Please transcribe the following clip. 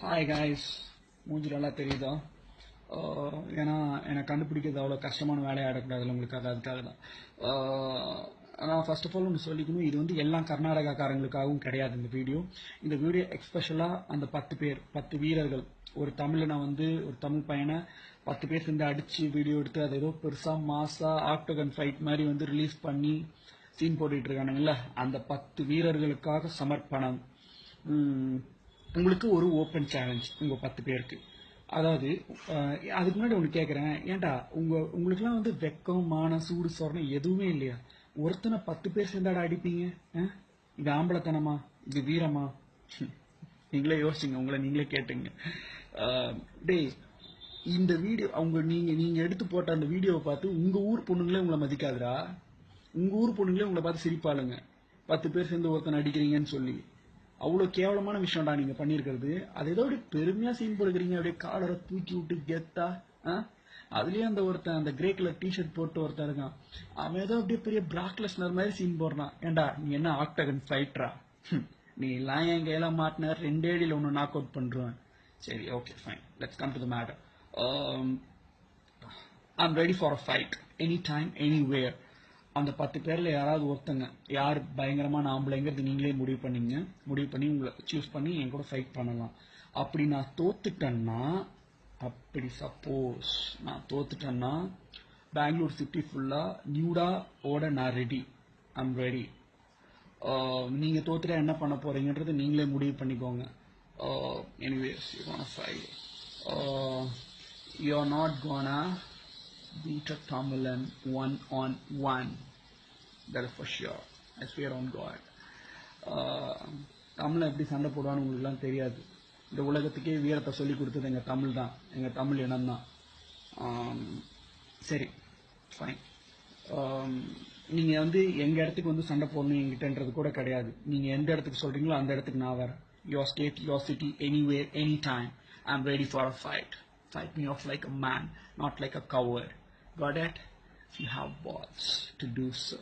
Hi guys, மூஞ்சி நல்லா தெரியுதா? ஏன்னா எனக்கு கண்டுபிடிக்கிறது அவ்வளோ கஷ்டமான வேலையாக ஆடக்கூடாதுல்ல உங்களுக்கு, அதுக்காக தான். நான் ஃபர்ஸ்ட் ஆஃப் ஆல் ஒன்று சொல்லிக்கணும், இது வந்து எல்லா கர்நாடகாக்காரங்களுக்காகவும் கிடையாது இந்த வீடியோ. இந்த வீடியோ எக்ஸ்பெஷலாக அந்த 10 வீரர்கள், ஒரு தமிழனை வந்து ஒரு தமிழ் பையனை 10 பேர் சேர்ந்து அடித்து வீடியோ எடுத்து அது ஏதோ பெருசாக மாசாக ஆக்டோகன் ஃபைட் மாதிரி வந்து ரிலீஸ் பண்ணி சீன் போட்டுட்டு இருக்கானுங்கல்ல, அந்த 10 வீரர்களுக்காக சமர்ப்பணம். உங்களுக்கு ஒரு ஓப்பன் சேலஞ்ச் உங்கள் 10 பேருக்கு. அதாவது அதுக்கு முன்னாடி ஒன்று கேட்குறேன், ஏன்டா உங்களுக்குலாம் வந்து வெக்கம், மான, சூடு, சொரணம் எதுவுமே இல்லையா? ஒருத்தனை 10 பேர் சேர்ந்தாட அடிப்பீங்க? இது ஆம்பளத்தனமா? இது வீரமா? நீங்களே யோசிச்சுங்க, உங்களை நீங்களே கேட்டுங்க. டேய், இந்த வீடியோ நீங்க எடுத்து போட்ட அந்த வீடியோவை பார்த்து உங்க ஊர் பொண்ணுங்களே உங்களை மதிக்காதுடா. உங்க ஊர் பொண்ணுங்களே உங்களை பார்த்து சிரிப்பாளுங்க, 10 பேர் சேர்ந்து ஒருத்தனை அடிக்கிறீங்கன்னு சொல்லி. அவ்வளோ கேவலமான விஷயம்டா நீங்க பண்ணிருக்கிறது. அது ஏதோ அப்படியே பெருமையா சீன் போடுக்கிறீங்க, அப்படியே காலரை தூக்கி விட்டு கெத்தா. அதுலயும் அந்த கிரே கலர் டிஷர்ட் போட்டு ஒருத்தன் இருக்கான், அவன் ஏதோ அப்படியே பெரிய பிராக்லெஸ்னர் மாதிரி சீன் போடுறான். ஏண்டா நீ என்ன ஆக்டகன் ஃபைட்டரா? நீ எல்லாம் என் கையில மாட்டின 2 அடியில் ஒன்று நாக் அவுட் பண்றேன். சரி, okay, fine, let's come to the matter. I'm ready for a fight, any time, anywhere. அந்த 10 பேர்ல யாராவது ஒருத்தங்க யார் பயங்கரமான ஆம்பளைங்கிறது நீங்களே முடிவு பண்ணி உங்களை சூஸ் பண்ணி என் கூட ஃபைட் பண்ணலாம். அப்படி நான் தோத்துட்டேன்னா, சப்போஸ் நான் தோத்துட்டேன்னா, பெங்களூர் சிட்டி ஃபுல்லா நியூடா ஓட நான் ரெடி. I'm ready. நீங்க தோத்துட்டா என்ன பண்ண போறீங்கன்றது நீங்களே முடிவு பண்ணிக்கோங்க. Anyways, you gonna fight. You're not gonna beat a Tamilan 1-on-1. That is for sure. I swear on God. Tamil எப்படி சண்டை போடுவான்னு உங்களுக்குலாம் தெரியாது. இந்த உலகத்துக்கே வீரத்தை சொல்லி கொடுத்தது எங்கள் தமிழ் தான், எங்கள் தமிழ் இனம் தான். சரி, ஃபைன். நீங்கள் வந்து எங்கள் இடத்துக்கு வந்து சண்டை போடணும் எங்கிட்டன்றது கூட கிடையாது. நீங்கள் எந்த இடத்துக்கு சொல்கிறீங்களோ அந்த இடத்துக்கு நான் வரேன். Your state, your city, anywhere, any time. I am ready for a fight. Fight me off like a man, not like a coward. Got it? You have balls to do so.